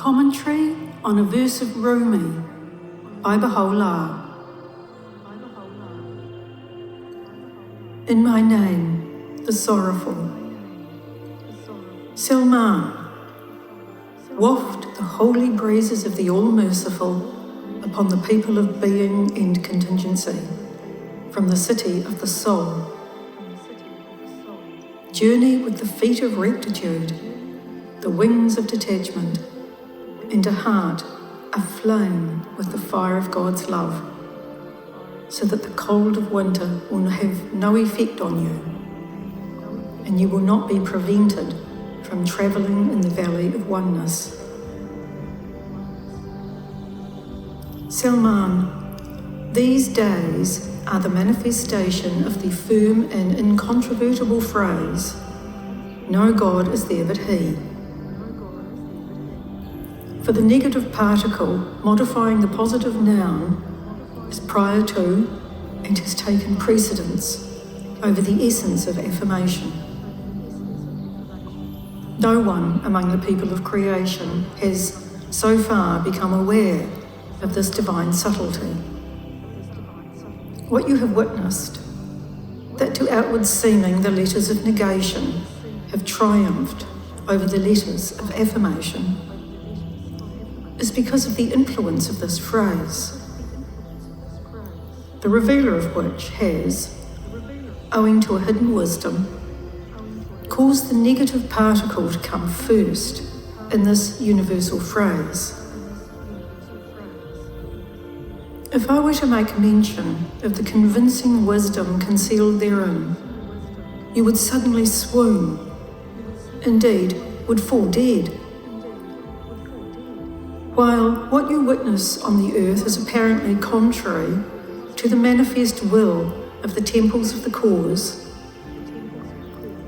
Commentary on a Verse of Rumi by Baha'u'llah. In my name, the sorrowful. Salman, waft the holy breezes of the All-Merciful upon the people of being and contingency, from the city of the soul. Journey with the feet of rectitude, the wings of detachment, and a heart aflame with the fire of God's love, so that the cold of winter will have no effect on you, and you will not be prevented from travelling in the valley of oneness. Salman, these days are the manifestation of the firm and incontrovertible phrase, no God is there but He. For the negative particle modifying the positive noun is prior to and has taken precedence over the essence of affirmation. No one among the people of creation has so far become aware of this divine subtlety. What you have witnessed, that to outward seeming the letters of negation have triumphed over the letters of affirmation, is because of the influence of this phrase, the revealer of which has, owing to a hidden wisdom, caused the negative particle to come first in this universal phrase. If I were to make mention of the convincing wisdom concealed therein, you would suddenly swoon, indeed would fall dead. While what you witness on the earth is apparently contrary to the manifest will of the temples of the cause,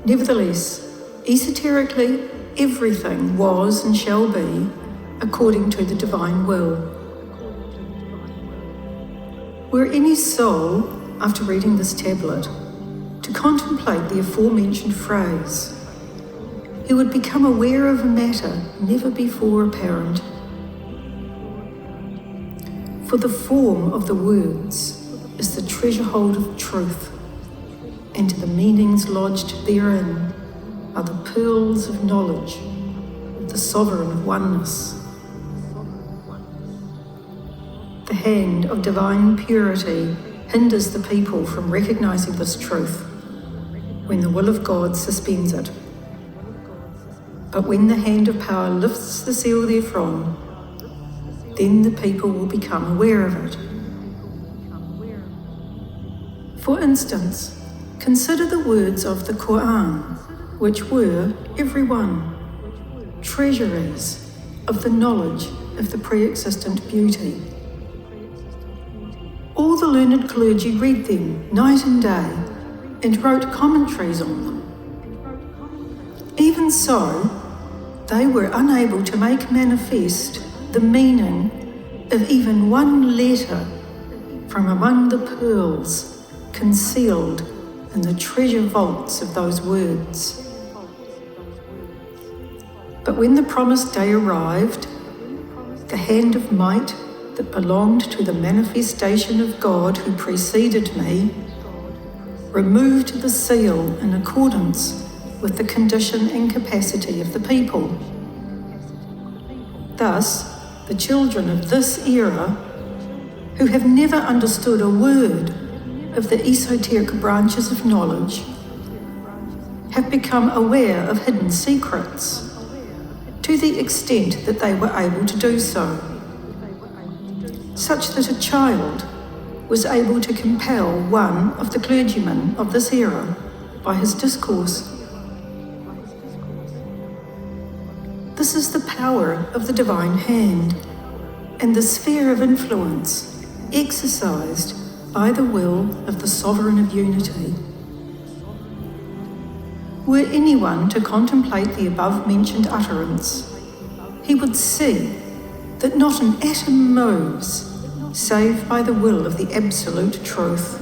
nevertheless, esoterically, everything was and shall be according to the divine will. Were any soul, after reading this tablet, to contemplate the aforementioned phrase, he would become aware of a matter never before apparent. For the form of the words is the treasure hold of truth, and the meanings lodged therein are the pearls of knowledge of the sovereign of oneness. The hand of divine purity hinders the people from recognizing this truth when the will of God suspends it. But when the hand of power lifts the seal therefrom, then the people will become aware of it. For instance, consider the words of the Quran, which were, every one, treasuries of the knowledge of the pre-existent beauty. All the learned clergy read them night and day and wrote commentaries on them. Even so, they were unable to make manifest the meaning of even one letter from among the pearls concealed in the treasure vaults of those words. But when the promised day arrived, the hand of might that belonged to the manifestation of God who preceded me removed the seal in accordance with the condition and capacity of the people. Thus, the children of this era, who have never understood a word of the esoteric branches of knowledge, have become aware of hidden secrets, to the extent that they were able to do so, such that a child was able to compel one of the clergymen of this era by his discourse. This is the power of the divine hand and the sphere of influence exercised by the will of the sovereign of unity. Were anyone to contemplate the above-mentioned utterance, he would see that not an atom moves save by the will of the absolute truth,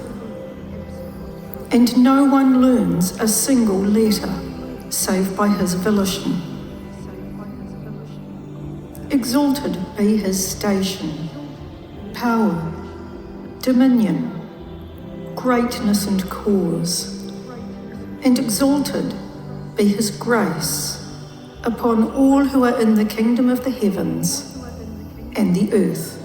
and no one learns a single letter save by his volition. Exalted be his station, power, dominion, greatness and cause, and exalted be his grace upon all who are in the kingdom of the heavens and the earth.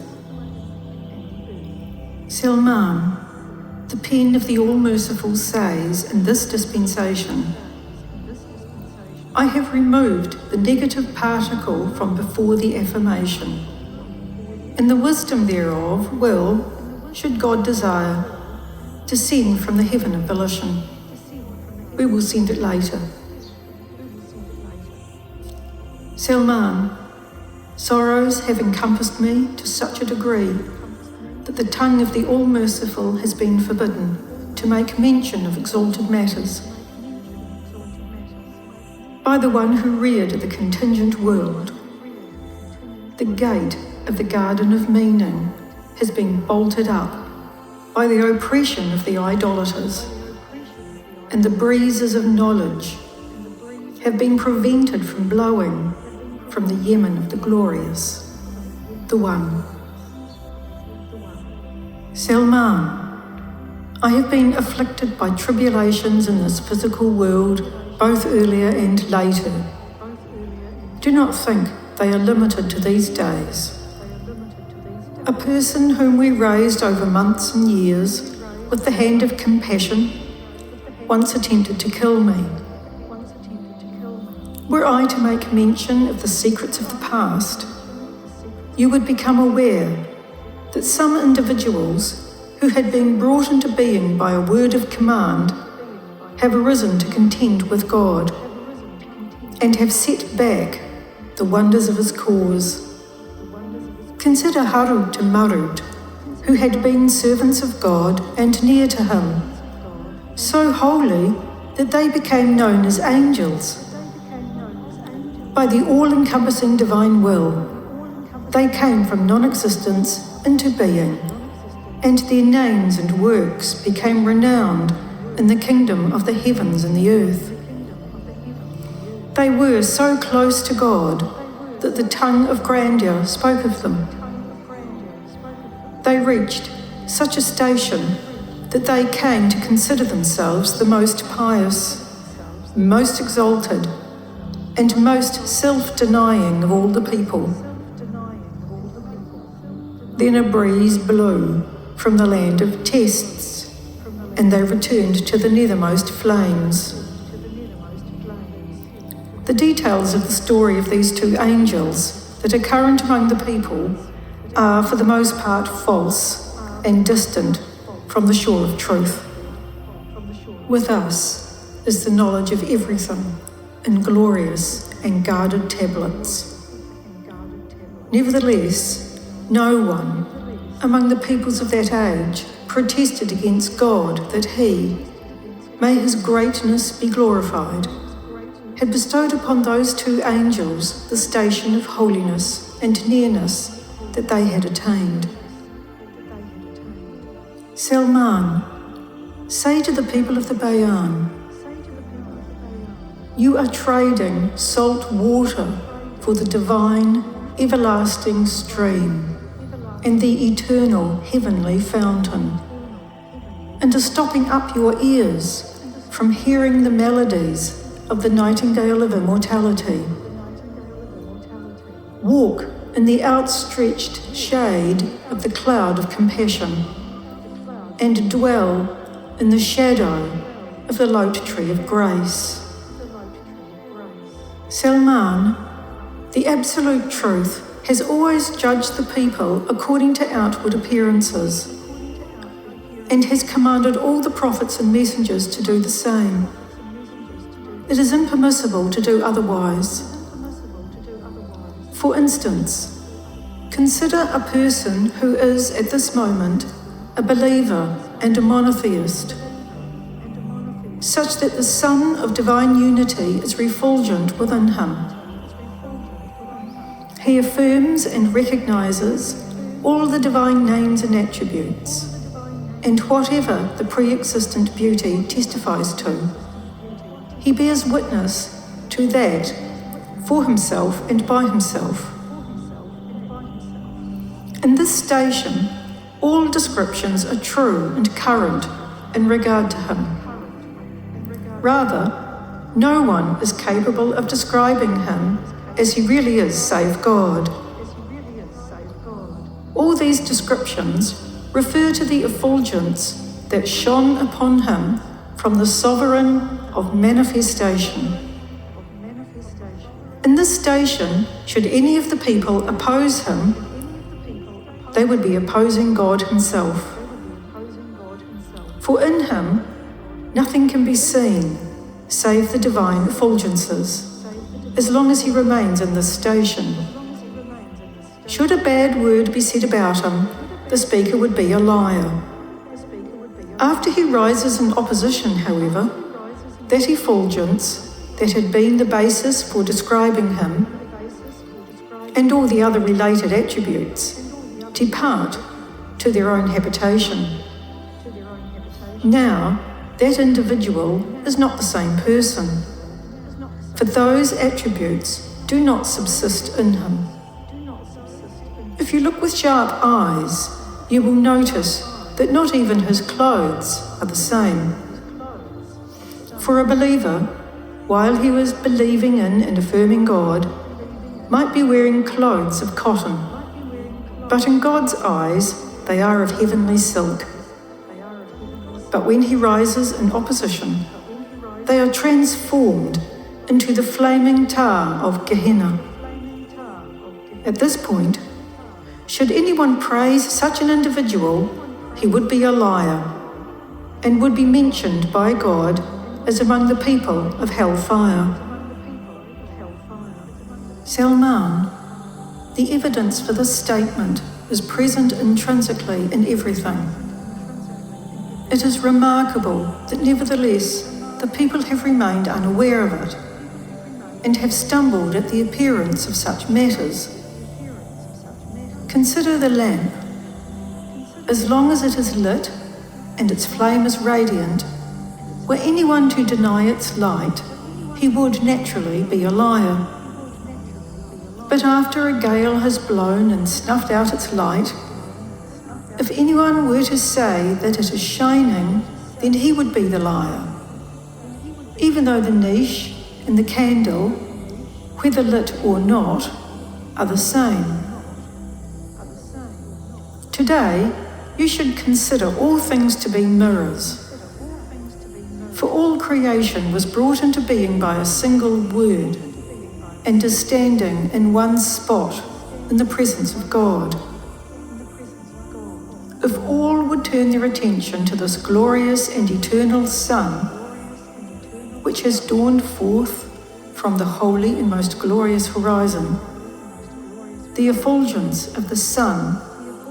Salman, the pen of the All-Merciful, says in this dispensation, I have removed the negative particle from before the affirmation, and the wisdom thereof will, should God desire, descend from the heaven of volition. We will send it later. Salman, sorrows have encompassed me to such a degree that the tongue of the All-Merciful has been forbidden to make mention of exalted matters. By the one who reared the contingent world, the gate of the garden of meaning has been bolted up by the oppression of the idolaters, and the breezes of knowledge have been prevented from blowing from the Yemen of the glorious, the One. Salman, I have been afflicted by tribulations in this physical world, both earlier and later. Do not think they are limited to these days. A person whom we raised over months and years with the hand of compassion once attempted to kill me. Were I to make mention of the secrets of the past, you would become aware that some individuals who had been brought into being by a word of command have arisen to contend with God and have set back the wonders of his cause. Consider Harut and Marut, who had been servants of God and near to him, so holy that they became known as angels. By the all-encompassing divine will, they came from non-existence into being, and their names and works became renowned in the kingdom of the heavens and the earth. They were so close to God that the tongue of grandeur spoke of them. They reached such a station that they came to consider themselves the most pious, most exalted, and most self-denying of all the people. Then a breeze blew from the land of tests, and they returned to the nethermost flames. The details of the story of these two angels that are current among the people are for the most part false and distant from the shore of truth. With us is the knowledge of everything in glorious and guarded tablets. Nevertheless, no one among the peoples of that age protested against God that he, may his greatness be glorified, had bestowed upon those two angels the station of holiness and nearness that they had attained. Salman, say to the people of the Bayan, you are trading salt water for the divine, everlasting stream and the eternal heavenly fountain, and are stopping up your ears from hearing the melodies of the nightingale of immortality. Walk in the outstretched shade of the cloud of compassion, and dwell in the shadow of the lote tree of grace. Salman, the absolute truth has always judged the people according to outward appearances, and has commanded all the prophets and messengers to do the same. It is impermissible to do otherwise. For instance, consider a person who is at this moment a believer and a monotheist, such that the sun of divine unity is refulgent within him. He affirms and recognizes all the divine names and attributes, and whatever the pre-existent beauty testifies to. He bears witness to that for himself and by himself, In this station, all descriptions are true and current in regard to him. Rather, no one is capable of describing him as he really is save God. All these descriptions refer to the effulgence that shone upon him from the sovereign of manifestation. In this station, should any of the people oppose him, they would be opposing God himself. For in him, nothing can be seen save the divine effulgences, as long as he remains in this station. Should a bad word be said about him, the speaker would be a liar. After he rises in opposition, however, that effulgence that had been the basis for describing him, and all the other related attributes, depart to their own habitation. Now, that individual is not the same person, for those attributes do not subsist in him. If you look with sharp eyes, you will notice that not even his clothes are the same. For a believer, while he was believing in and affirming God, might be wearing clothes of cotton, but in God's eyes they are of heavenly silk. But when he rises in opposition, they are transformed into the flaming tar of Gehenna. At this point, should anyone praise such an individual, he would be a liar, and would be mentioned by God as among the people of hellfire. Salman, the evidence for this statement is present intrinsically in everything. It is remarkable that nevertheless the people have remained unaware of it, and have stumbled at the appearance of such matters. Consider the lamp. As long as it is lit and its flame is radiant, were anyone to deny its light, he would naturally be a liar. But after a gale has blown and snuffed out its light, if anyone were to say that it is shining, then he would be the liar, even though the niche and the candle, whether lit or not, are the same. Today, you should consider all things to be mirrors. For all creation was brought into being by a single word, and is standing in one spot in the presence of God. If all would turn their attention to this glorious and eternal sun, which has dawned forth from the holy and most glorious horizon, the effulgence of the sun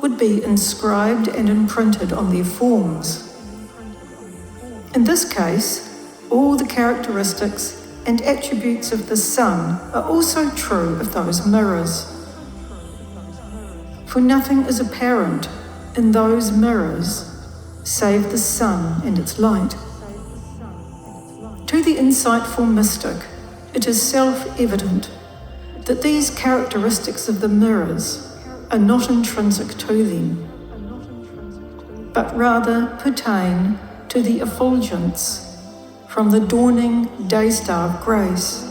would be inscribed and imprinted on their forms. In this case, all the characteristics and attributes of the sun are also true of those mirrors. For nothing is apparent in those mirrors save the sun and its light. To the insightful mystic, it is self-evident that these characteristics of the mirrors are not intrinsic to them, but rather pertain to the effulgence from the dawning day-star of grace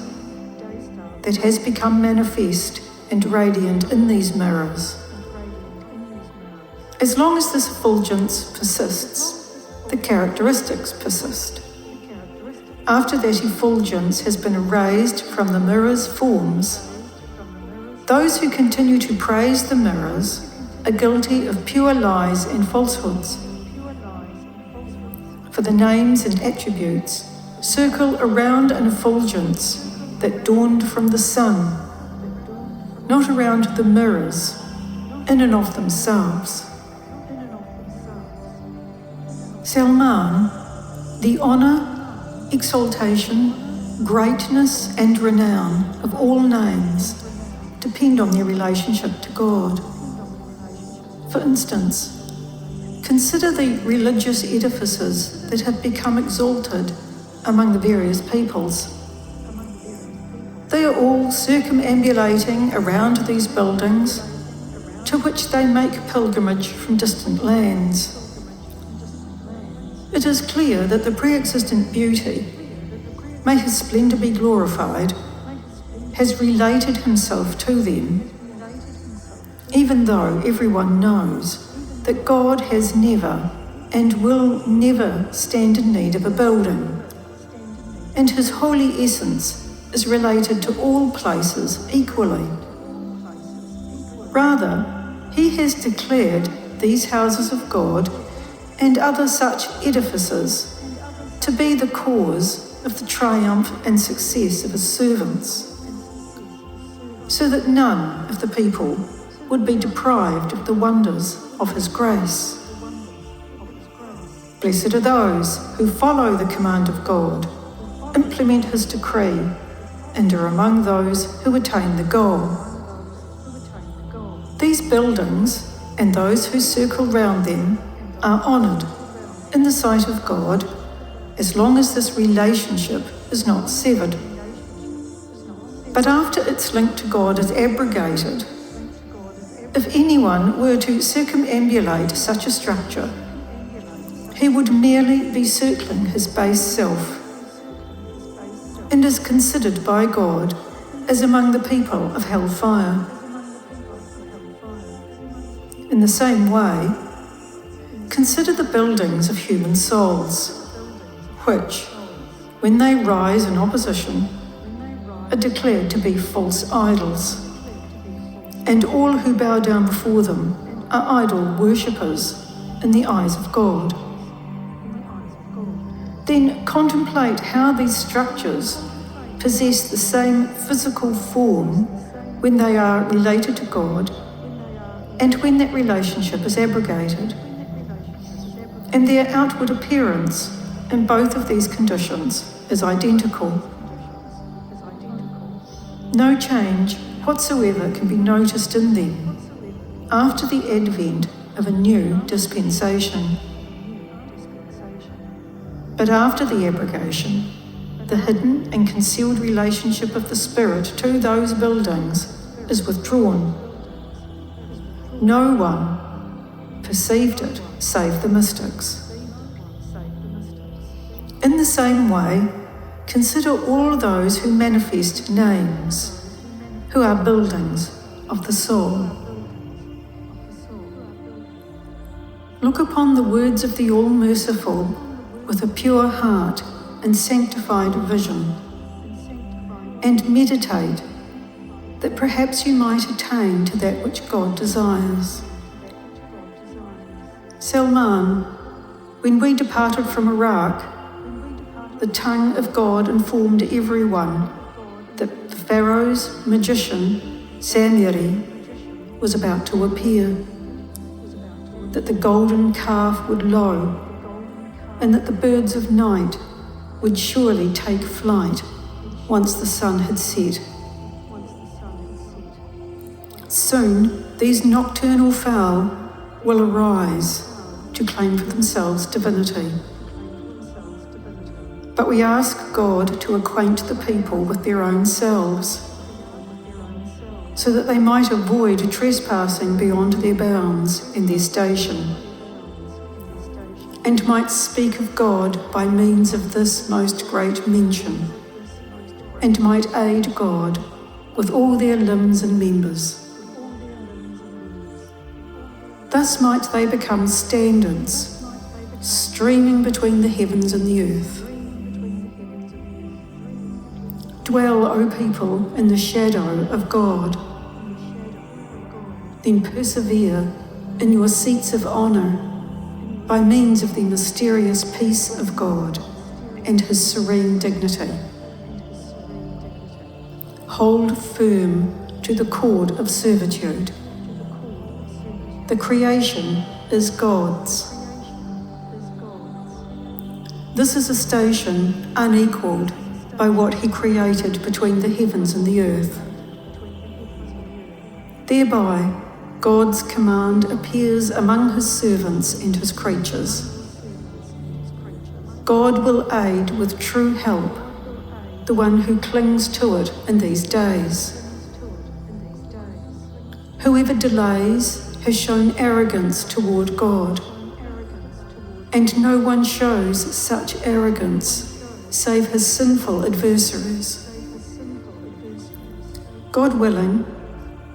that has become manifest and radiant in these mirrors. As long as this effulgence persists, the characteristics persist. After that effulgence has been erased from the mirror's forms, those who continue to praise the mirrors are guilty of pure lies and falsehoods. For the names and attributes circle around an effulgence that dawned from the sun, not around the mirrors, in and of themselves. Salman, the honour, exaltation, greatness and renown of all names depend on their relationship to God. For instance, consider the religious edifices that have become exalted among the various peoples. They are all circumambulating around these buildings to which they make pilgrimage from distant lands. It is clear that the pre-existent beauty, may his splendour be glorified, has related himself to them, even though everyone knows that God has never and will never stand in need of a building, and his holy essence is related to all places equally. Rather, he has declared these houses of God and other such edifices to be the cause of the triumph and success of his servants, so that none of the people would be deprived of the wonders of his grace. Blessed are those who follow the command of God, implement his decree, and are among those who attain the goal. These buildings and those who circle round them are honoured in the sight of God as long as this relationship is not severed. But after its link to God is abrogated, if anyone were to circumambulate such a structure, he would merely be circling his base self, and is considered by God as among the people of hellfire. In the same way, consider the buildings of human souls, which, when they rise in opposition, are declared to be false idols, and all who bow down before them are idol worshippers in the eyes of God. Then contemplate how these structures possess the same physical form when they are related to God and when that relationship is abrogated. And their outward appearance in both of these conditions is identical. No change whatsoever can be noticed in them after the advent of a new dispensation. But after the abrogation, the hidden and concealed relationship of the Spirit to those buildings is withdrawn. No one perceived it save the mystics. In the same way, consider all those who manifest names, who are buildings of the soul. Look upon the words of the All-Merciful with a pure heart and sanctified vision, and meditate that perhaps you might attain to that which God desires. Salman, when we departed from Iraq, the tongue of God informed everyone that the Pharaoh's magician, Samiri, was about to appear, that the golden calf would low, and that the birds of night would surely take flight once the sun had set. Soon these nocturnal fowl will arise to claim for themselves divinity. But we ask God to acquaint the people with their own selves, so that they might avoid trespassing beyond their bounds in their station, and might speak of God by means of this most great mention, and might aid God with all their limbs and members. Thus might they become standards, streaming between the heavens and the earth. Dwell, O people, in the shadow of God. Then persevere in your seats of honour by means of the mysterious peace of God and his serene dignity. Hold firm to the cord of servitude. The creation is God's. This is a station unequalled by what he created between the heavens and the earth. Thereby, God's command appears among his servants and his creatures. God will aid with true help the one who clings to it in these days. Whoever delays has shown arrogance toward God, and no one shows such arrogance save his sinful adversaries. God willing,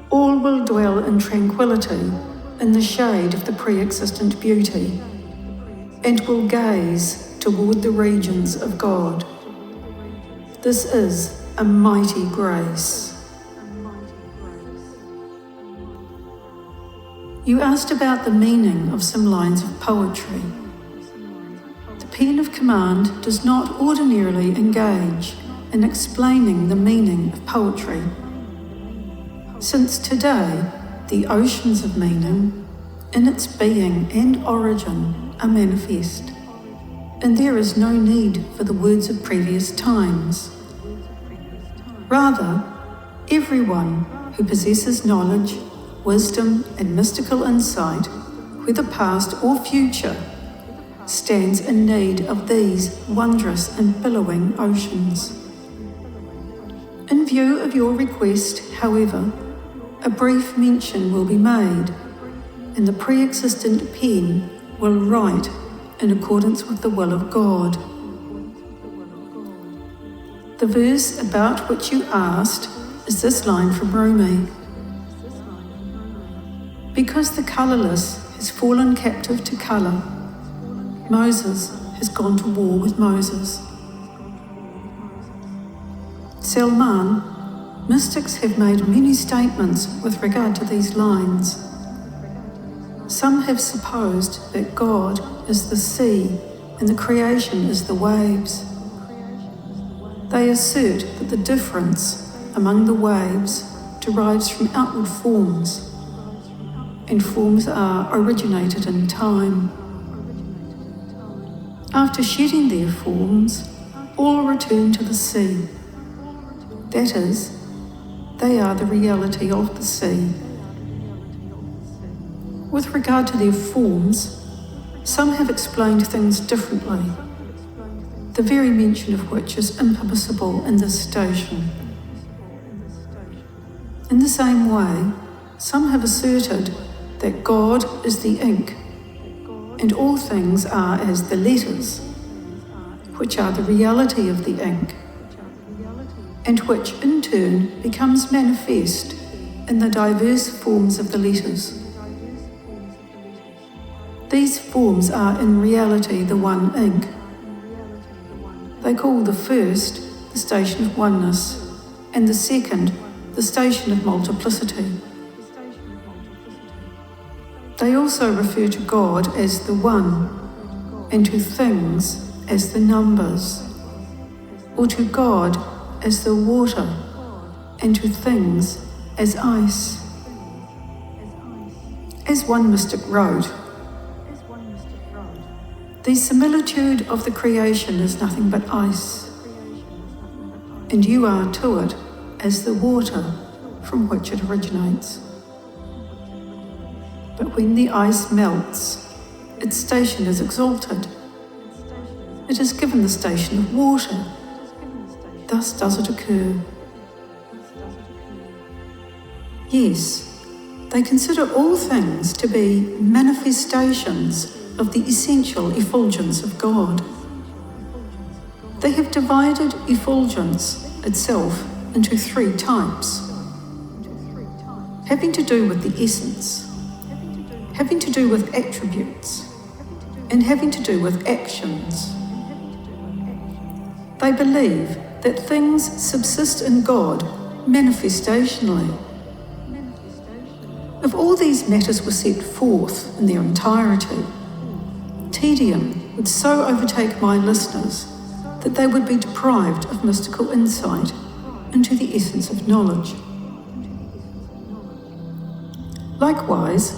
all will dwell in tranquility in the shade of the pre-existent beauty, and will gaze toward the regions of God. This is a mighty grace. You asked about the meaning of some lines of poetry. The pen of command does not ordinarily engage in explaining the meaning of poetry, since today the oceans of meaning, in its being and origin, are manifest, and there is no need for the words of previous times. Rather, everyone who possesses knowledge, wisdom, and mystical insight, whether past or future, stands in need of these wondrous and billowing oceans. In view of your request, however, a brief mention will be made, and the pre-existent pen will write in accordance with the will of God. The verse about which you asked is this line from Rumi. Because the colorless has fallen captive to color, Moses has gone to war with Moses. Salman, mystics have made many statements with regard to these lines. Some have supposed that God is the sea and the creation is the waves. They assert that the difference among the waves derives from outward forms, and forms are originated in time. After shedding their forms, all return to the sea. That is, they are the reality of the sea. With regard to their forms, some have explained things differently, the very mention of which is impermissible in this station. In the same way, some have asserted that God is the ink, and all things are as the letters, which are the reality of the ink, and which in turn becomes manifest in the diverse forms of the letters. These forms are in reality the one ink. They call the first the station of oneness, and the second the station of multiplicity. They also refer to God as the one, and to things as the numbers, or to God as the water, and to things as ice. As one mystic wrote, the similitude of the creation is nothing but ice, and you are to it as the water from which it originates. But when the ice melts, its station is exalted. It is given the station of water. Thus does it occur. Yes, they consider all things to be manifestations of the essential effulgence of God. They have divided effulgence itself into three types, having to do with the essence, having to do with attributes, and having to do with actions. They believe that things subsist in God manifestationally. If all these matters were set forth in their entirety, tedium would so overtake my listeners that they would be deprived of mystical insight into the essence of knowledge. Likewise,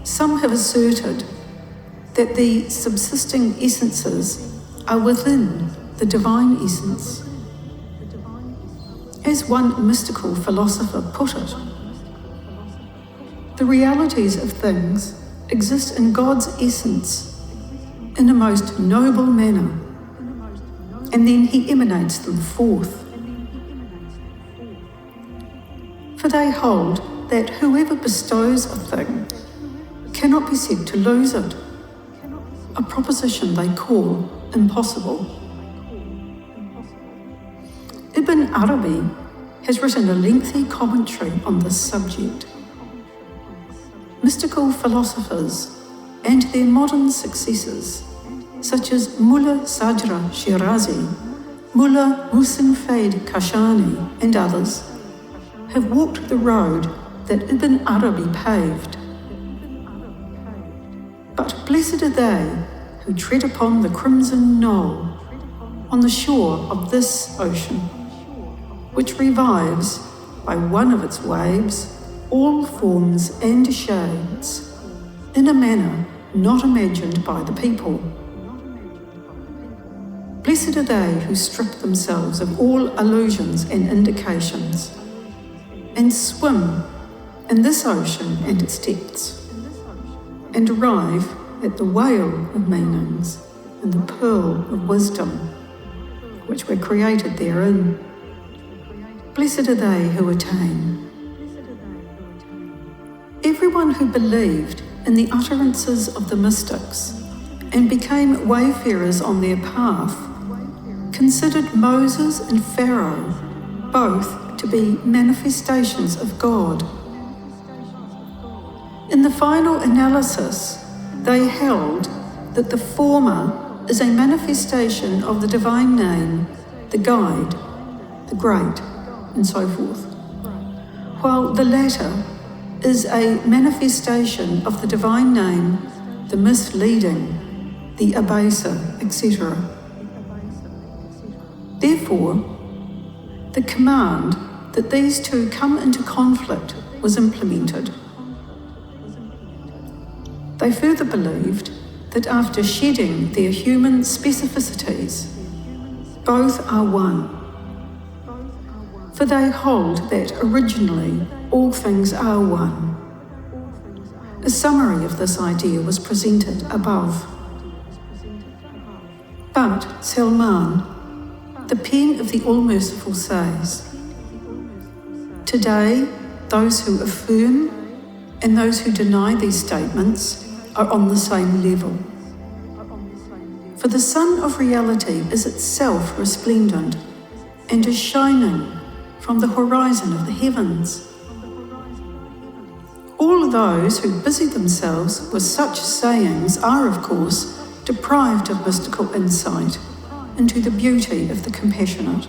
some have asserted that the subsisting essences are within the divine essence. As one mystical philosopher put it, the realities of things exist in God's essence in a most noble manner, and then he emanates them forth. For they hold that whoever bestows a thing cannot be said to lose it, a proposition they call impossible. Ibn Arabi has written a lengthy commentary on this subject. Mystical philosophers and their modern successors, such as Mullah Sajra Shirazi, Mullah Muhsin Faid Kashani, and others, have walked the road that Ibn Arabi paved. But blessed are they who tread upon the crimson knoll on the shore of this ocean, which revives by one of its waves all forms and shades in a manner not imagined by the people. Blessed are they who strip themselves of all illusions and indications and swim in this ocean and its depths, and arrive at the whale of meanings and the pearl of wisdom, which were created therein. Blessed are they who attain. Everyone who believed in the utterances of the mystics and became wayfarers on their path considered Moses and Pharaoh both to be manifestations of God. In the final analysis, they held that the former is a manifestation of the divine name, the guide, the great, and so forth, while the latter is a manifestation of the divine name, the misleading, the abaser, etc. Therefore, the command that these two come into conflict was implemented. They further believed that after shedding their human specificities, both are one. For they hold that originally all things are one. A summary of this idea was presented above. But Salman, the pen of the All-Merciful, says, today, those who affirm and those who deny these statements are on the same level. For the sun of reality is itself resplendent and is shining from the horizon of the heavens. All those who busy themselves with such sayings are, of course, deprived of mystical insight into the beauty of the compassionate.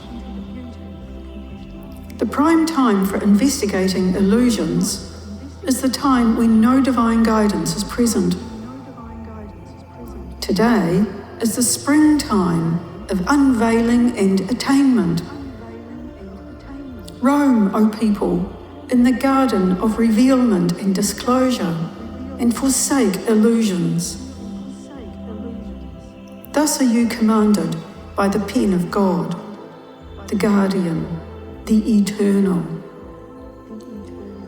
The prime time for investigating illusions is the time when no divine guidance is present. Today is the springtime of unveiling and attainment. Roam, O people, in the garden of revealment and disclosure, and forsake illusions. Thus are you commanded by the pen of God, the guardian, the eternal.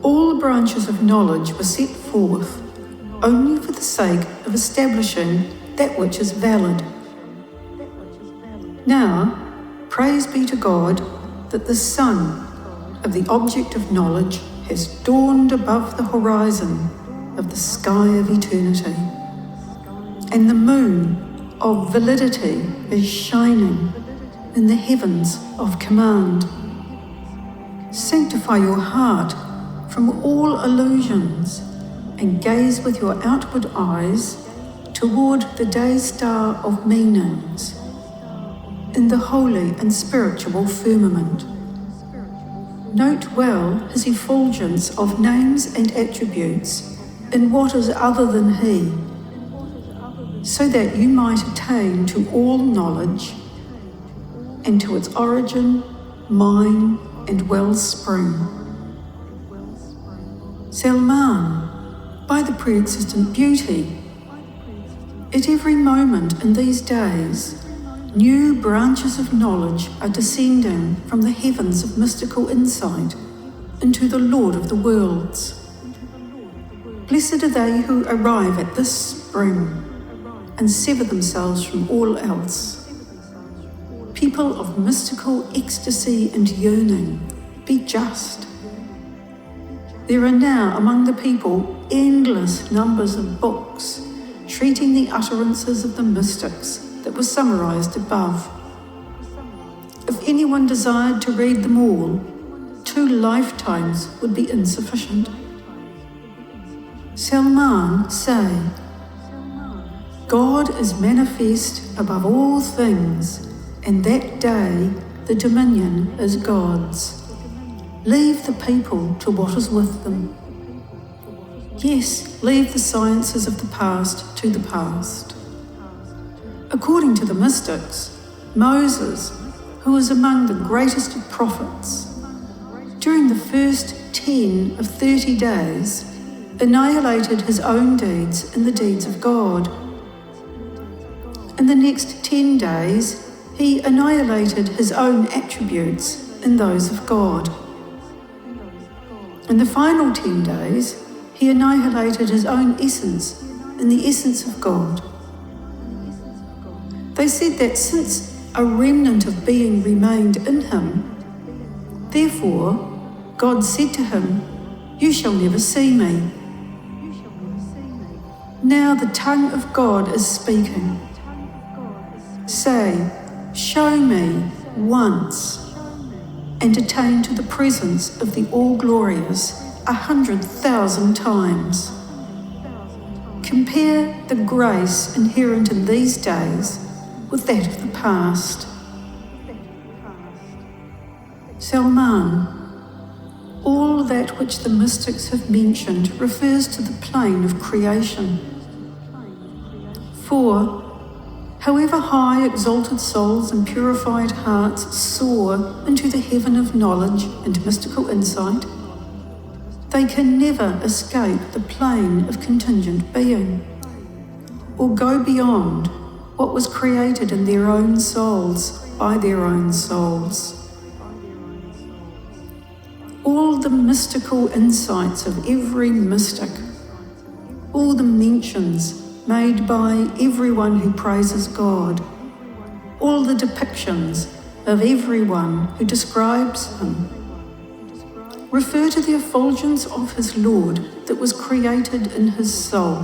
All branches of knowledge were set forth only for the sake of establishing that which is valid. Now, praise be to God that the sun of the object of knowledge has dawned above the horizon of the sky of eternity, and the moon of validity is shining in the heavens of command. Sanctify your heart from all illusions and gaze with your outward eyes toward the day star of meanings in the holy and spiritual firmament. Note well his effulgence of names and attributes in what is other than he, so that you might attain to all knowledge and to its origin, mine, and wellspring. Salman, by the pre-existent beauty, at every moment in these days, new branches of knowledge are descending from the heavens of mystical insight into the Lord of the worlds. Blessed are they who arrive at this spring and sever themselves from all else. People of mystical ecstasy and yearning, be just. There are now among the people endless numbers of books treating the utterances of the mystics that were summarized above. If anyone desired to read them all, 2 lifetimes would be insufficient. Salman say, God is manifest above all things, and that day the dominion is God's. Leave the people to what is with them. Yes, leave the sciences of the past to the past. According to the mystics, Moses, who was among the greatest of prophets, during the first 10 of 30 days, annihilated his own deeds and the deeds of God. In the next 10 days, he annihilated his own attributes and those of God. In the final 10 days, he annihilated his own essence and the essence of God. They said that since a remnant of being remained in him, therefore God said to him, "You shall never see me." Now the tongue of God is speaking. Say, "Show me once," and attain to the presence of the All-Glorious 100,000 times. Compare the grace inherent in these days with that of the past. Salman, all that which the mystics have mentioned refers to the plane of creation. For, however high exalted souls and purified hearts soar into the heaven of knowledge and mystical insight, they can never escape the plane of contingent being, or go beyond what was created in their own souls by their own souls. All the mystical insights of every mystic, all the mentions made by everyone who praises God, all the depictions of everyone who describes him, refer to the effulgence of his Lord that was created in his soul.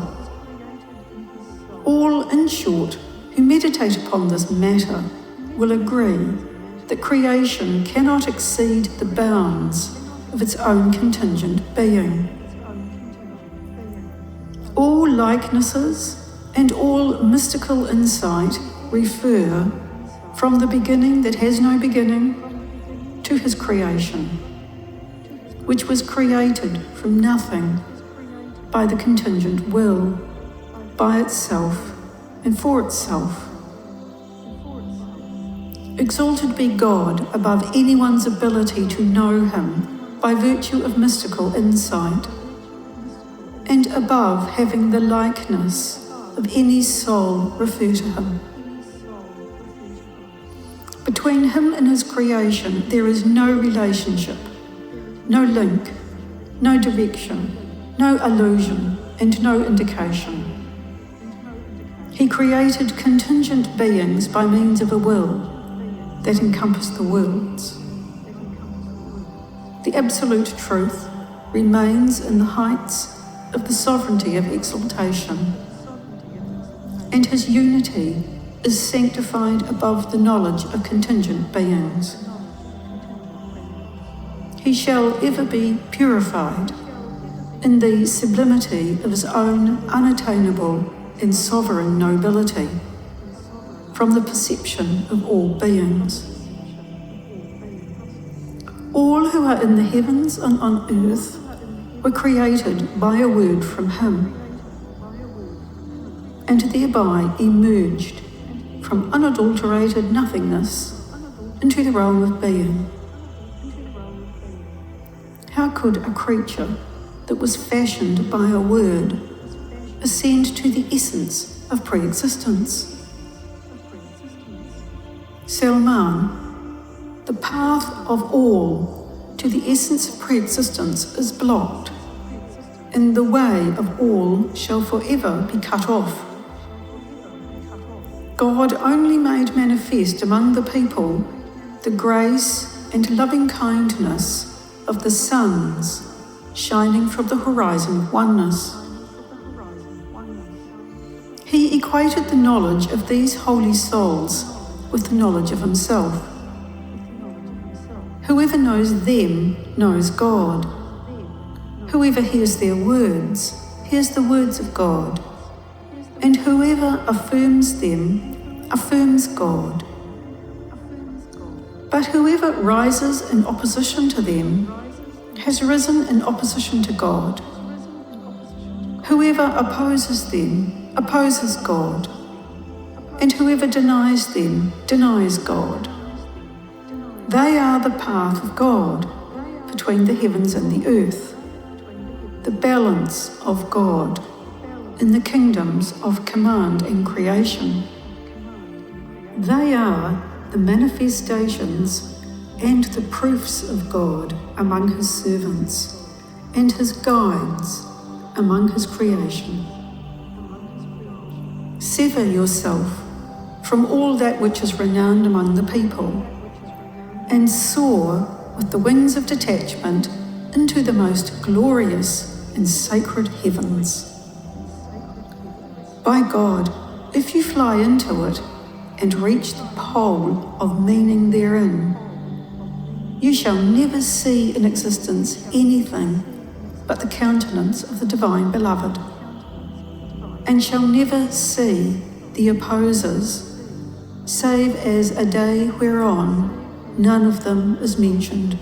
All, in short, who meditate upon this matter will agree that creation cannot exceed the bounds of its own contingent being. All likenesses and all mystical insight refer, from the beginning that has no beginning, to his creation, which was created from nothing by the contingent will, by itself and for itself. Exalted be God above anyone's ability to know him by virtue of mystical insight, and above having the likeness of any soul refer to him. Between him and his creation there is no relationship, no link, no direction, no allusion, and no indication. He created contingent beings by means of a will that encompassed the worlds. The absolute truth remains in the heights of the sovereignty of exaltation, and his unity is sanctified above the knowledge of contingent beings. He shall ever be purified in the sublimity of his own unattainable and sovereign nobility from the perception of all beings. All who are in the heavens and on earth were created by a word from him, and thereby emerged from unadulterated nothingness into the realm of being. How could a creature that was fashioned by a word ascend to the essence of pre-existence? Salman, the path of all to the essence of pre-existence is blocked, and the way of all shall forever be cut off. God only made manifest among the people the grace and loving kindness of the sons shining from the horizon of oneness. He equated the knowledge of these holy souls with the knowledge of himself. Whoever knows them knows God. Whoever hears their words hears the words of God. And whoever affirms them affirms God. But whoever rises in opposition to them has risen in opposition to God. Whoever opposes them opposes God. And whoever denies them denies God. They are the path of God between the heavens and the earth, the balance of God in the kingdoms of command and creation. They are the manifestations and the proofs of God among his servants and his guides among his creation. Sever yourself from all that which is renowned among the people, and soar with the wings of detachment into the most glorious and sacred heavens. By God, if you fly into it and reach the pole of meaning therein, you shall never see in existence anything but the countenance of the Divine Beloved, and shall never see the opposers, save as a day whereon none of them is mentioned.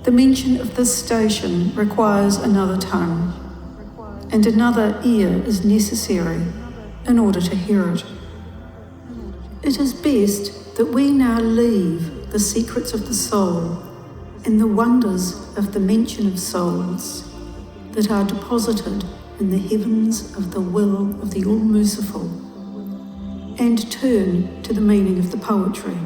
The mention of this station requires another tongue, and another ear is necessary in order to hear it. It is best that we now leave the secrets of the soul and the wonders of the mention of souls that are deposited in the heavens of the will of the All-Merciful, and turn to the meaning of the poetry.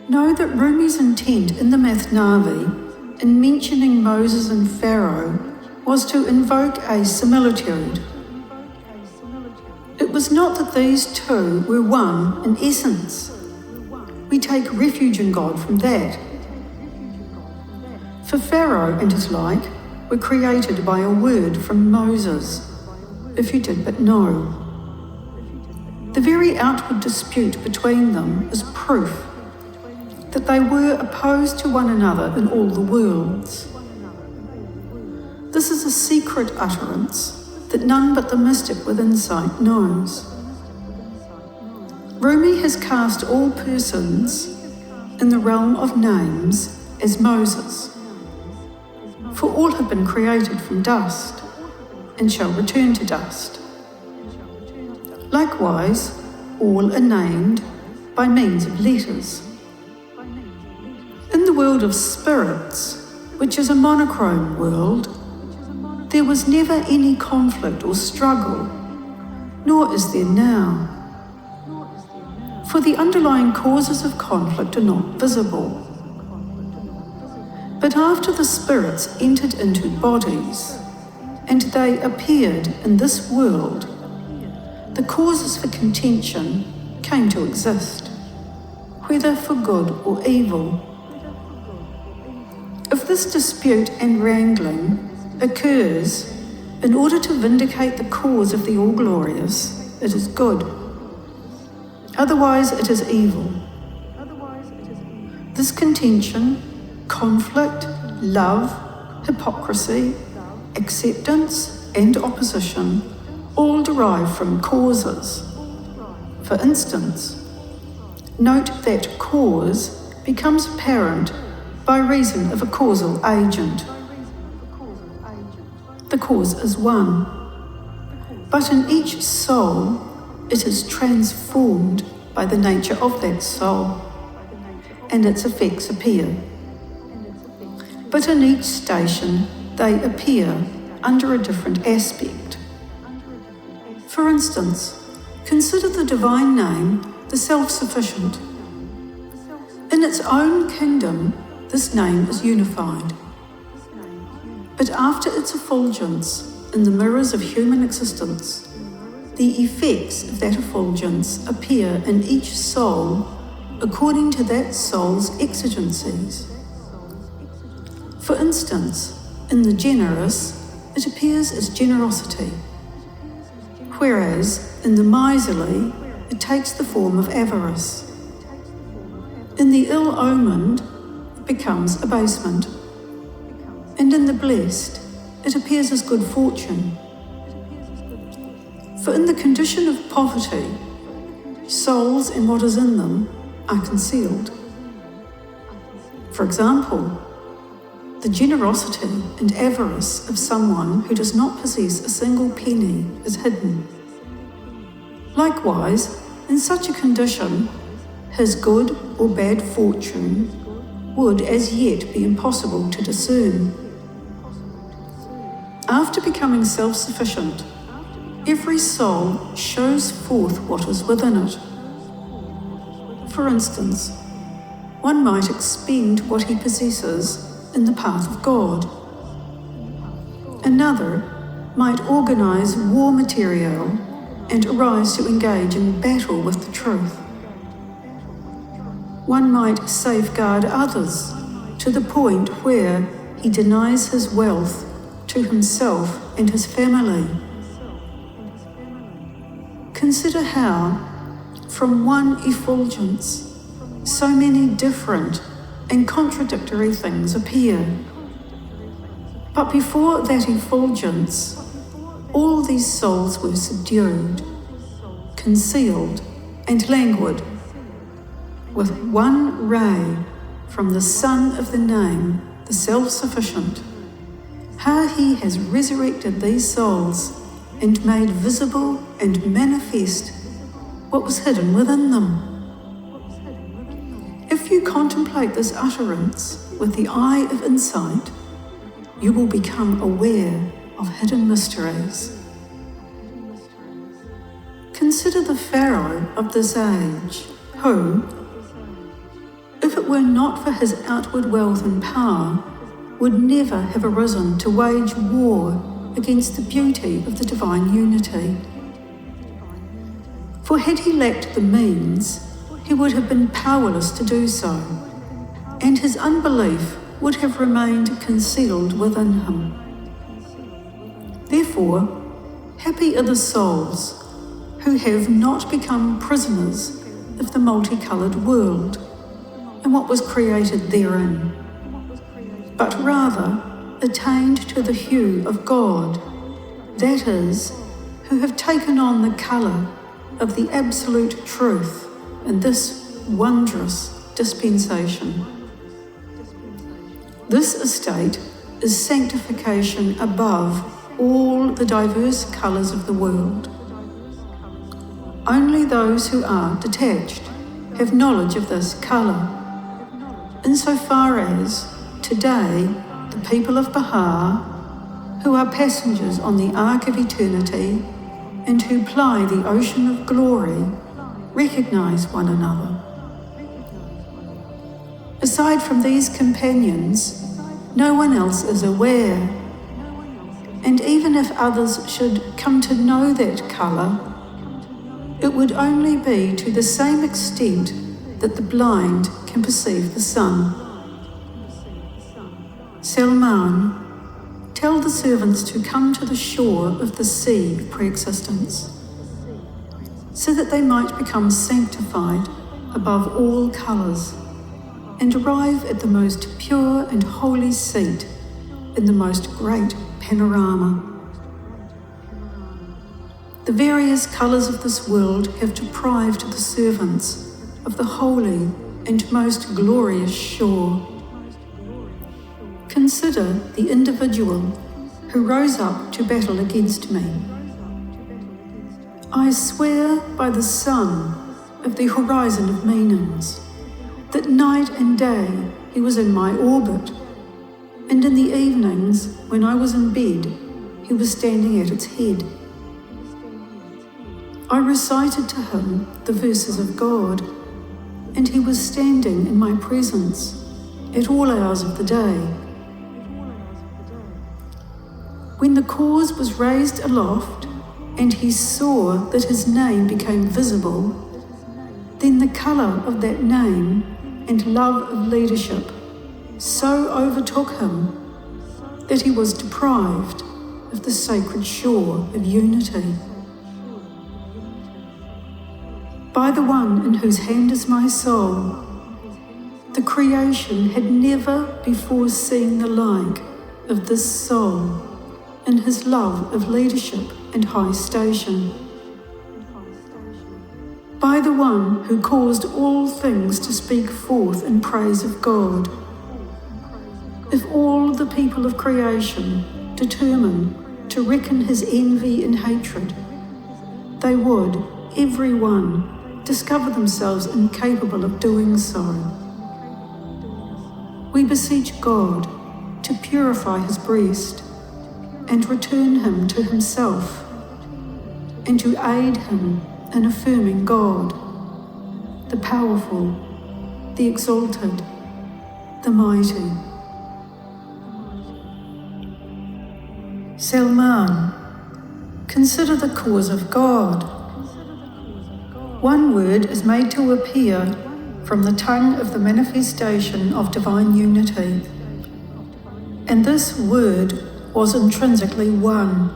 Know that Rumi's intent in the Mathnavi in mentioning Moses and Pharaoh was to invoke a similitude. It was not that these two were one in essence. We take refuge in God from that. For Pharaoh and his like were created by a word from Moses, if you did but know. The very outward dispute between them is proof that they were opposed to one another in all the worlds. This is a secret utterance that none but the mystic with insight knows. Rumi has cast all persons in the realm of names as Moses, for all have been created from dust and shall return to dust. Likewise, all are named by means of letters. In the world of spirits, which is a monochrome world, there was never any conflict or struggle, nor is there now. For the underlying causes of conflict are not visible. But after the spirits entered into bodies, and they appeared in this world, the causes for contention came to exist, whether for good or evil. If this dispute and wrangling occurs in order to vindicate the cause of the All-Glorious, it is good. Otherwise it is evil. This contention, conflict, love, hypocrisy, acceptance, and opposition all derive from causes. For instance, note that cause becomes apparent by reason of a causal agent. The cause is one, but in each soul it is transformed by the nature of that soul, and its effects appear. But in each station they appear under a different aspect. For instance, consider the divine name, the self-sufficient. In its own kingdom, this name is unified. But after its effulgence in the mirrors of human existence, the effects of that effulgence appear in each soul according to that soul's exigencies. For instance, in the generous, it appears as generosity, whereas in the miserly, it takes the form of avarice. In the ill-omened, it becomes abasement, and in the blessed, it appears as good fortune. For in the condition of poverty, souls and what is in them are concealed. For example, the generosity and avarice of someone who does not possess a single penny is hidden. Likewise, in such a condition, his good or bad fortune would as yet be impossible to discern. After becoming self-sufficient, every soul shows forth what is within it. For instance, one might expend what he possesses in the path of God. Another might organize war material and arise to engage in battle with the truth. One might safeguard others to the point where he denies his wealth to himself and his family. Consider how, from one effulgence, so many different and contradictory things appear. But before that effulgence, all these souls were subdued, concealed, and languid, with one ray from the Son of the Name, the Self-Sufficient. How he has resurrected these souls and made visible and manifest what was hidden within them. If you contemplate this utterance with the eye of insight, you will become aware of hidden mysteries. Consider the Pharaoh of this age, who, if it were not for his outward wealth and power, would never have arisen to wage war against the beauty of the divine unity. For had he lacked the means, he would have been powerless to do so, and his unbelief would have remained concealed within him. Therefore, happy are the souls who have not become prisoners of the multicoloured world and what was created therein, but rather attained to the hue of God, that is, who have taken on the colour of the absolute truth in this wondrous dispensation. This estate is sanctification above all the diverse colours of the world. Only those who are detached have knowledge of this colour, insofar as, today, the people of Baha'i, who are passengers on the Ark of Eternity and who ply the ocean of glory, recognise one another. Aside from these companions, no one else is aware, and even if others should come to know that colour, it would only be to the same extent that the blind can perceive the sun. Salman, tell the servants to come to the shore of the sea of pre-existence, so that they might become sanctified above all colours, and arrive at the most pure and holy seat in the most great panorama. The various colours of this world have deprived the servants of the holy and most glorious shore. Consider the individual who rose up to battle against me. I swear by the sun of the horizon of meanings that night and day he was in my orbit, and in the evenings when I was in bed he was standing at its head. I recited to him the verses of God, and he was standing in my presence at all hours of the day. When the cause was raised aloft, and he saw that his name became visible, Then the colour of that name and love of leadership so overtook him that he was deprived of the sacred shore of unity. By the one in whose hand is my soul, the creation had never before seen the like of this soul in his love of leadership and high station. By the one who caused all things to speak forth in praise of God. If all the people of creation determine to reckon his envy and hatred, they would, every one, discover themselves incapable of doing so. We beseech God to purify his breast and return him to himself, and to aid him in affirming God, the powerful, the exalted, the mighty. Salman, consider the cause of God. One word is made to appear from the tongue of the manifestation of divine unity, and this word was intrinsically one,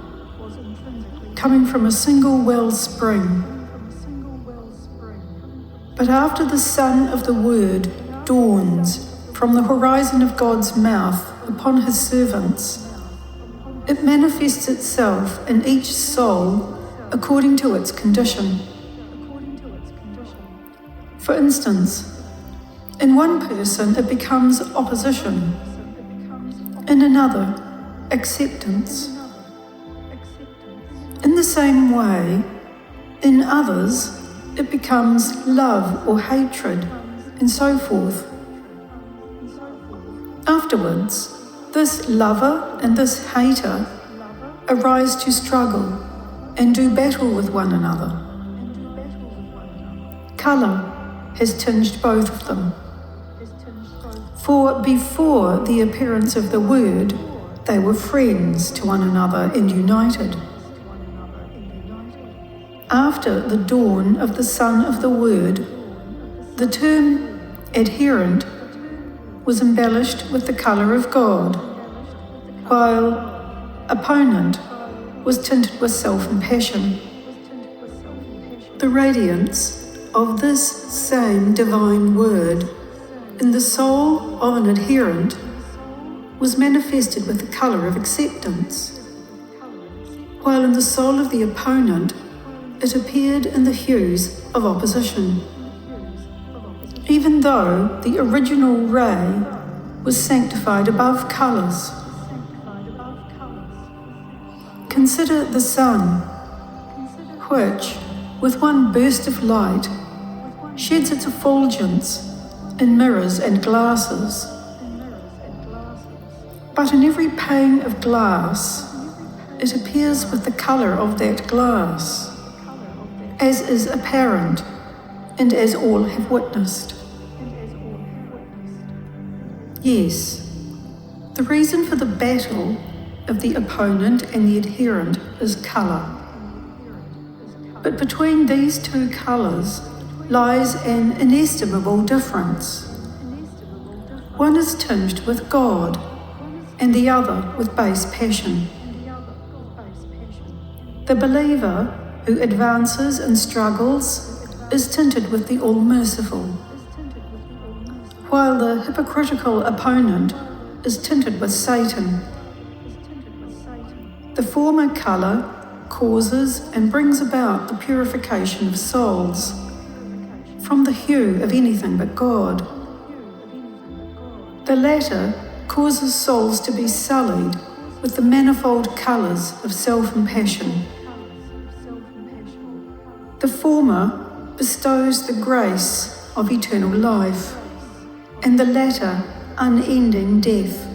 coming from a single wellspring. But after the sun of the word dawns from the horizon of God's mouth upon his servants, it manifests itself in each soul according to its condition. For instance, in one person it becomes opposition, in another, acceptance. In the same way, in others, it becomes love or hatred, and so forth. Afterwards, this lover and this hater arise to struggle and do battle with one another. Colour has tinged both of them. For before the appearance of the Word, they were friends to one another and united. After the dawn of the Son of the Word, the term adherent was embellished with the colour of God, while opponent was tinted with self and passion. The radiance of this same divine word in the soul of an adherent was manifested with the colour of acceptance, while in the soul of the opponent it appeared in the hues of opposition. Even though the original ray was sanctified above colours. Consider the sun, which, with one burst of light, sheds its effulgence in mirrors and glasses. But in every pane of glass, it appears with the colour of that glass, as is apparent and as all have witnessed. Yes, the reason for the battle of the opponent and the adherent is colour. But between these two colours lies an inestimable difference. One is tinged with God, and the other with base passion. The believer who advances and struggles is tinted with the all-merciful, while the hypocritical opponent is tinted with Satan. The former colour causes and brings about the purification of souls from the hue of anything but God. The latter causes souls to be sullied with the manifold colours of self and passion. The former bestows the grace of eternal life, and the latter unending death.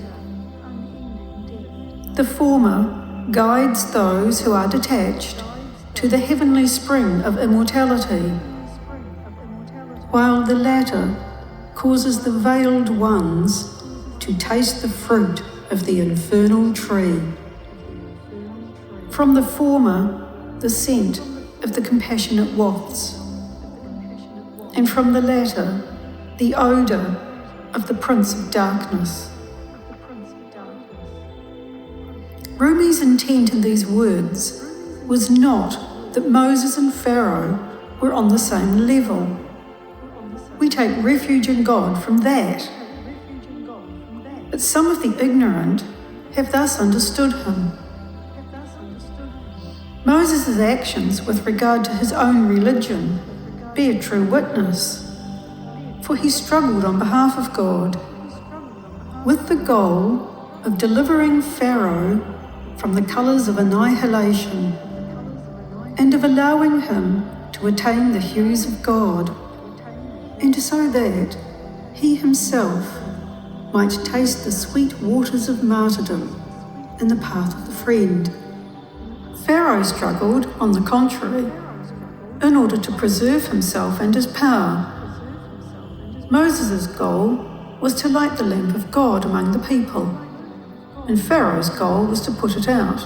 The former guides those who are detached to the heavenly spring of immortality, while the latter causes the veiled ones to taste the fruit of the infernal tree. From the former, the scent of the compassionate wafts, and from the latter, the odour of the Prince of Darkness. Rumi's intent in these words was not that Moses and Pharaoh were on the same level. We take refuge in God from that. But some of the ignorant have thus understood him. Moses' actions with regard to his own religion bear true witness, for he struggled on behalf of God with the goal of delivering Pharaoh from the colours of annihilation and of allowing him to attain the hues of God, and so that he himself might taste the sweet waters of martyrdom in the path of the friend. Pharaoh struggled, on the contrary, in order to preserve himself and his power. Moses' goal was to light the lamp of God among the people, and Pharaoh's goal was to put it out.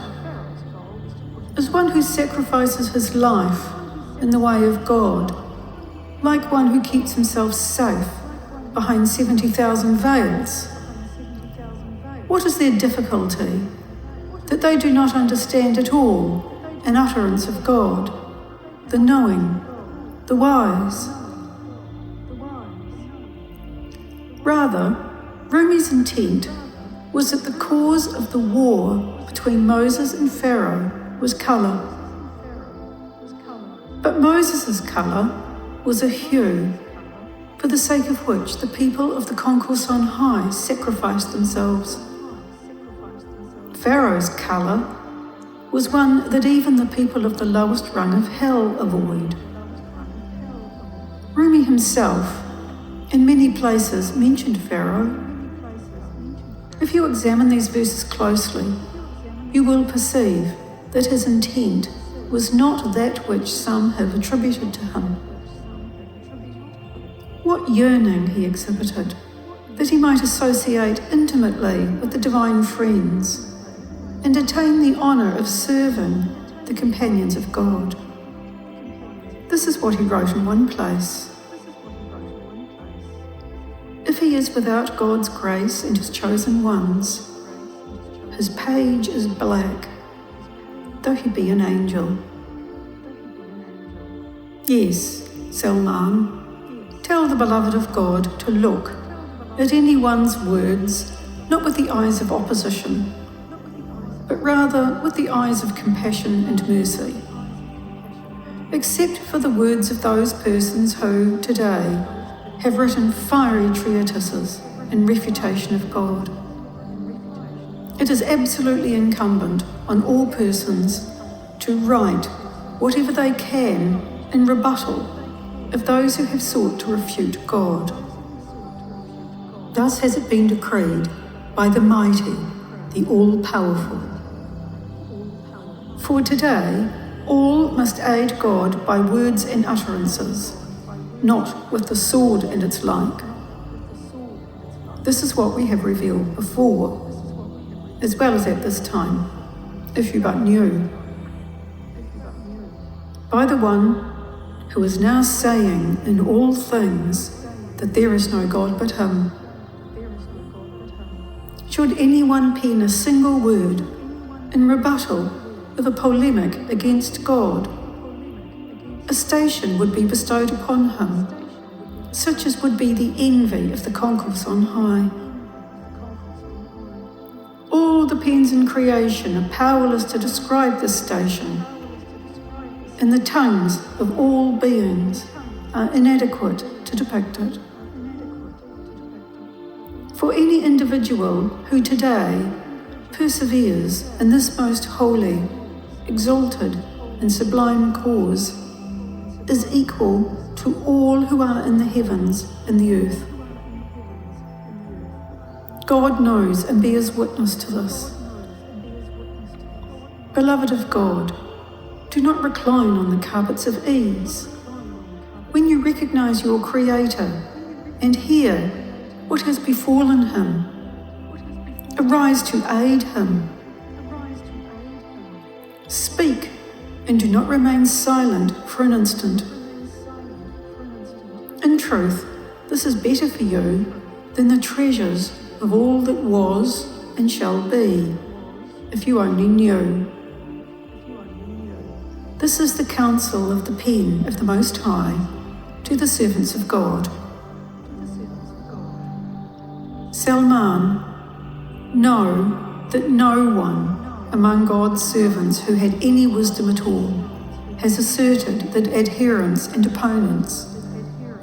As one who sacrifices his life in the way of God, like one who keeps himself safe behind 70,000 veils. What is their difficulty? That they do not understand at all an utterance of God, the knowing, the wise. Rather, Rumi's intent was that the cause of the war between Moses and Pharaoh was colour. But Moses' colour was a hue, for the sake of which the people of the concourse on high sacrificed themselves. Pharaoh's colour was one that even the people of the lowest rung of hell avoid. Rumi himself, in many places, mentioned Pharaoh. If you examine these verses closely, you will perceive that his intent was not that which some have attributed to him. What yearning he exhibited, that he might associate intimately with the divine friends and attain the honour of serving the companions of God. This is what he wrote in one place. If he is without God's grace and his chosen ones, his page is black, though he be an angel. Yes, Salman, tell the beloved of God to look at anyone's words not with the eyes of opposition, but rather with the eyes of compassion and mercy. Except for the words of those persons who, today, have written fiery treatises in refutation of God. It is absolutely incumbent on all persons to write whatever they can in rebuttal of those who have sought to refute God. Thus has it been decreed by the mighty, the all-powerful. For today, all must aid God by words and utterances, not with the sword and its like. This is what we have revealed before, as well as at this time, if you but knew. By the one who is now saying in all things that there is no God but him. Should anyone pen a single word in rebuttal of a polemic against God, a station would be bestowed upon him, such as would be the envy of the concourse on high. All the pens in creation are powerless to describe this station, and the tongues of all beings are inadequate to depict it. For any individual who today perseveres in this most holy, exalted, and sublime cause is equal to all who are in the heavens and the earth. God knows and bears witness to this. Beloved of God, do not recline on the carpets of ease. When you recognize your Creator and hear what has befallen him, arise to aid him. Speak and do not remain silent for an instant. In truth, this is better for you than the treasures of all that was and shall be, if you only knew. This is the counsel of the pen of the Most High to the servants of God. Salman, know that no one among God's servants who had any wisdom at all has asserted that adherents and opponents,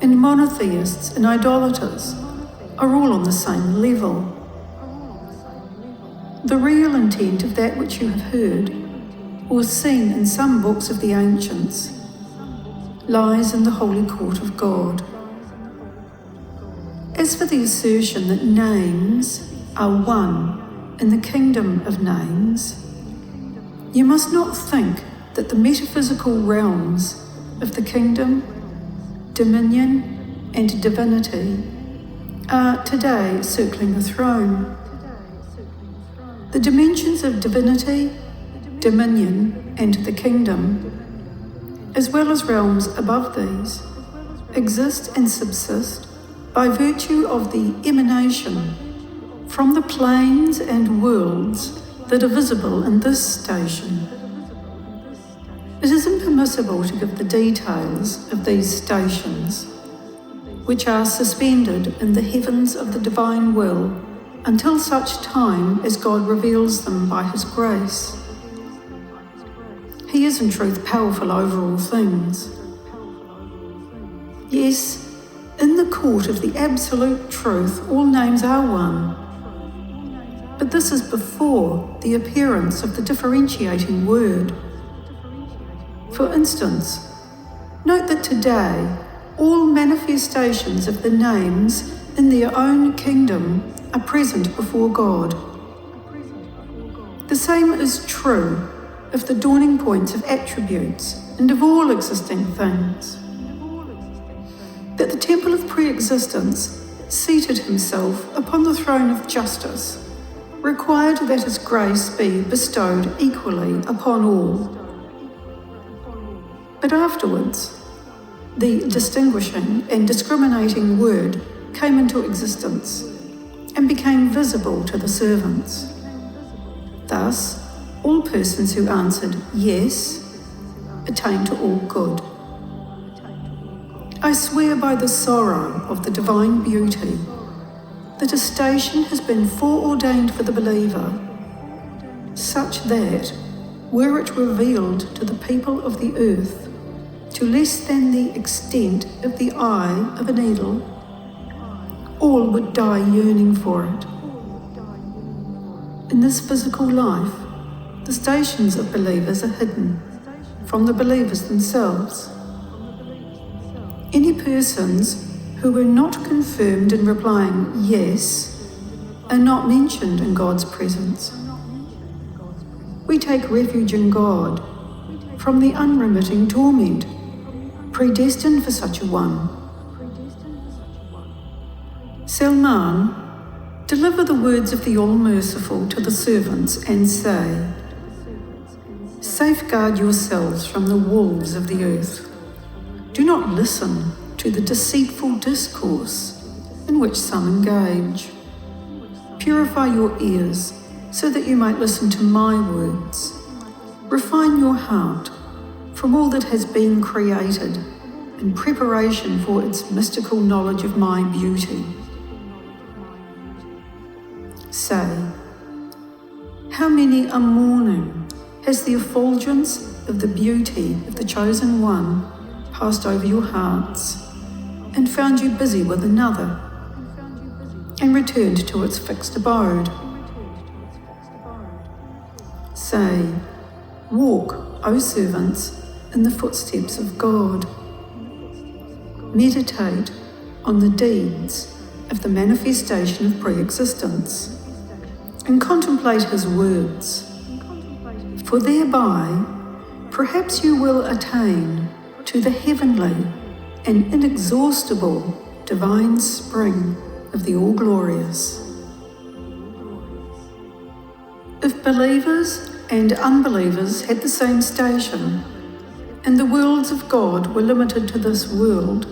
and monotheists and idolaters are all on the same level. The real intent of that which you have heard, or seen in some books of the ancients, lies in the holy court of God. As for the assertion that names are one in the kingdom of names, you must not think that the metaphysical realms of the kingdom, dominion, and divinity are today circling the throne. The dimensions of divinity, dominion, and the kingdom, as well as realms above these, exist and subsist by virtue of the emanation from the planes and worlds that are visible in this station. It is impermissible to give the details of these stations, which are suspended in the heavens of the divine will until such time as God reveals them by His grace. He is in truth powerful over all things. Yes, in the court of the absolute truth, all names are one. But this is before the appearance of the differentiating word. For instance, note that today all manifestations of the names in their own kingdom are present before God. The same is true of the dawning points of attributes and of all existing things. That the temple of pre-existence seated himself upon the throne of justice required that his grace be bestowed equally upon all. But afterwards, the distinguishing and discriminating word came into existence and became visible to the servants. Thus, all persons who answered yes attained to all good. I swear by the sorrow of the divine beauty that a station has been foreordained for the believer, such that, were it revealed to the people of the earth to less than the extent of the eye of a needle, all would die yearning for it. In this physical life, the stations of believers are hidden from the believers themselves. Any persons who were not confirmed in replying yes are not mentioned in God's presence. We take refuge in God from the unremitting torment predestined for such a one. Salman, deliver the words of the All-Merciful to the servants and say, safeguard yourselves from the wolves of the earth. Do not listen to the deceitful discourse in which some engage. Purify your ears so that you might listen to my words. Refine your heart from all that has been created in preparation for its mystical knowledge of my beauty. Say, how many a morning has the effulgence of the beauty of the chosen one passed over your hearts and found you busy with another and returned to its fixed abode? Say, walk, O servants, in the footsteps of God. Meditate on the deeds of the manifestation of pre-existence and contemplate his words, for thereby perhaps you will attain to the heavenly and inexhaustible divine spring of the All-Glorious. If believers and unbelievers had the same station, and the worlds of God were limited to this world,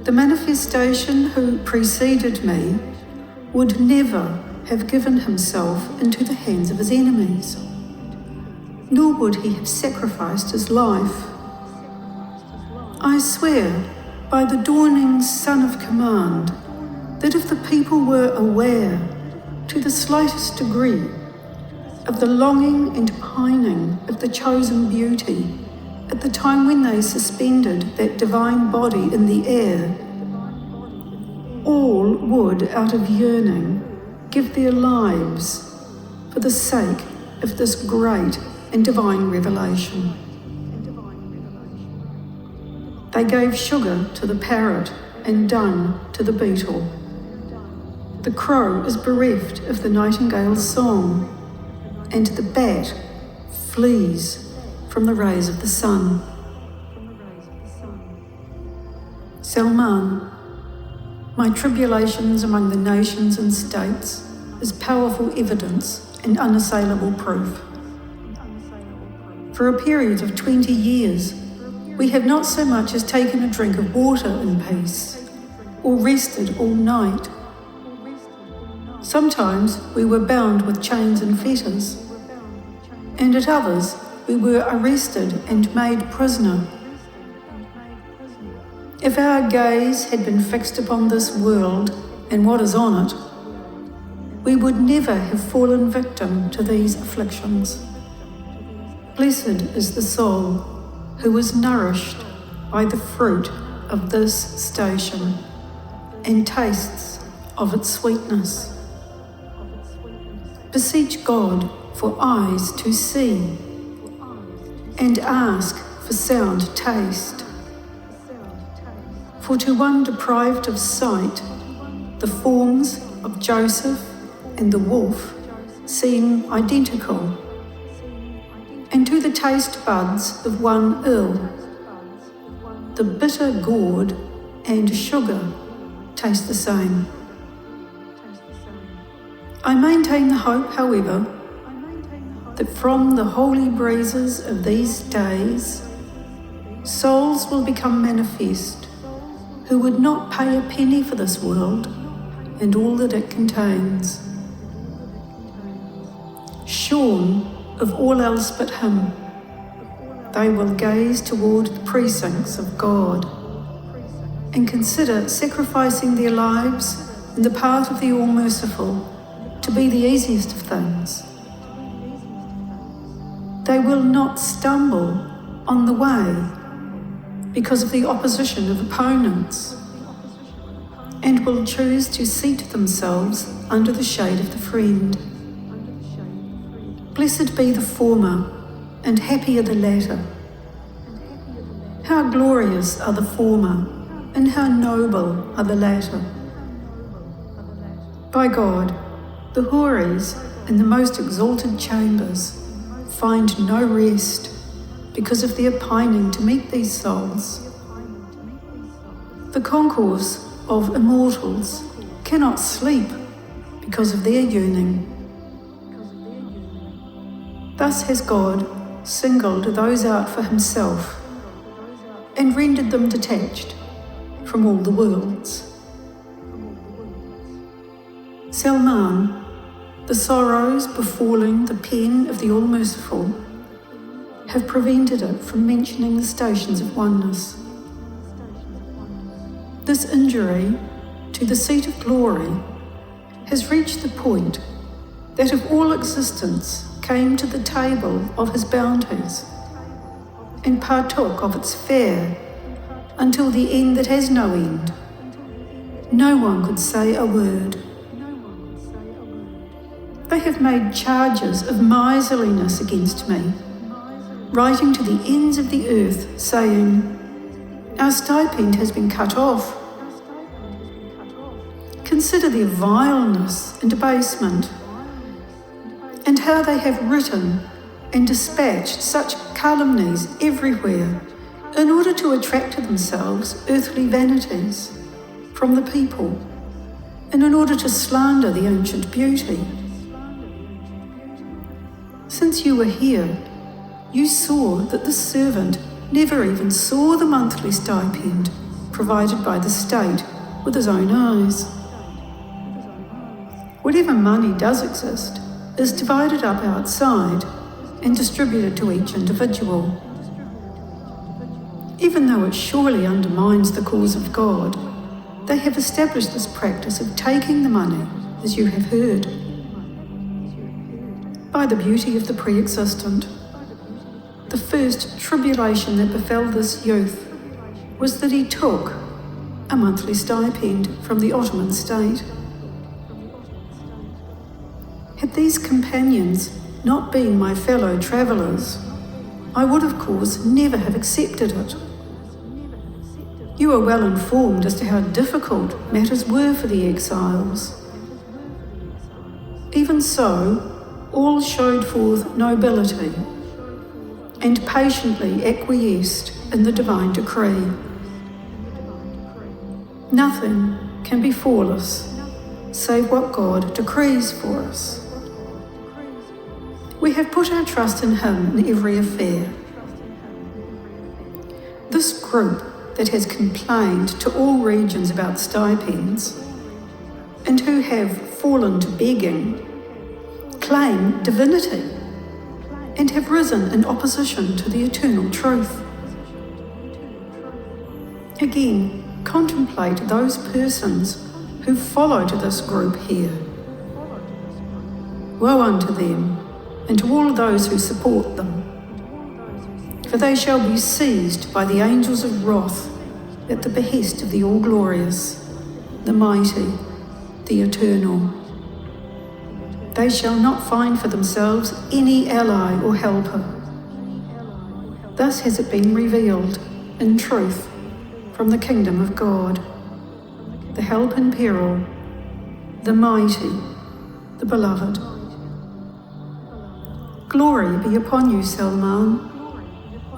The manifestation who preceded me would never have given himself into the hands of his enemies, nor would he have sacrificed his life. I swear by the dawning Son of Command that if the people were aware to the slightest degree of the longing and pining of the chosen beauty at the time when they suspended that divine body in the air, all would, out of yearning, give their lives for the sake of this great and divine revelation. They gave sugar to the parrot and dung to the beetle. The crow is bereft of the nightingale's song, and the bat flees from the rays of the sun. Salman, my tribulations among the nations and states is powerful evidence and unassailable proof. For a period of 20 years, we have not so much as taken a drink of water in peace, or rested all night. Sometimes we were bound with chains and fetters, and at others we were arrested and made prisoner. If our gaze had been fixed upon this world and what is on it, we would never have fallen victim to these afflictions. Blessed is the soul who is nourished by the fruit of this station and tastes of its sweetness. Beseech God for eyes to see, and ask for sound taste. For to one deprived of sight, the forms of Joseph and the wolf seem identical, and to the taste buds of one ill, the bitter gourd and sugar taste the same. I maintain the hope, however, that from the holy breezes of these days, souls will become manifest who would not pay a penny for this world and all that it contains. Shorn of all else but Him, they will gaze toward the precincts of God and consider sacrificing their lives in the path of the All-Merciful to be the easiest of things. They will not stumble on the way because of the opposition of opponents, and will choose to seat themselves under the shade of the friend. Blessed be the former, and happy are the latter. How glorious are the former, and how noble are the latter. By God, the houris in the most exalted chambers find no rest because of their pining to meet these souls. The concourse of immortals cannot sleep because of their yearning. Thus has God singled those out for Himself and rendered them detached from all the worlds. Salman, the sorrows befalling the pen of the All-Merciful have prevented it from mentioning the stations of oneness. This injury to the seat of glory has reached the point that if all existence came to the table of His bounties and partook of its fare until the end that has no end, no one could say a word. They have made charges of miserliness against me, writing to the ends of the earth, saying, "Our stipend has been cut off." Consider their vileness and debasement, and how they have written and dispatched such calumnies everywhere in order to attract to themselves earthly vanities from the people, and in order to slander the ancient beauty. Since you were here, you saw that the servant never even saw the monthly stipend provided by the state with his own eyes. Whatever money does exist is divided up outside and distributed to each individual. Even though it surely undermines the cause of God, they have established this practice of taking the money, as you have heard. By the beauty of the pre-existent, the first tribulation that befell this youth was that he took a monthly stipend from the Ottoman state. Had these companions not been my fellow travellers, I would of course never have accepted it. You are well informed as to how difficult matters were for the exiles. Even so, all showed forth nobility and patiently acquiesced in the divine decree. Nothing can befall us save what God decrees for us. We have put our trust in Him in every affair. This group that has complained to all regions about stipends and who have fallen to begging claim divinity and have risen in opposition to the eternal truth. Again, contemplate those persons who follow to this group here. Woe unto them and to all those who support them, for they shall be seized by the angels of wrath at the behest of the all-glorious, the mighty, the eternal. They shall not find for themselves any ally or helper. Thus has it been revealed, in truth, from the kingdom of God, the help in peril, the mighty, the beloved. Glory be upon you, Salman,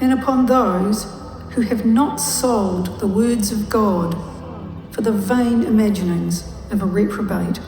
and upon those who have not sold the words of God for the vain imaginings of a reprobate.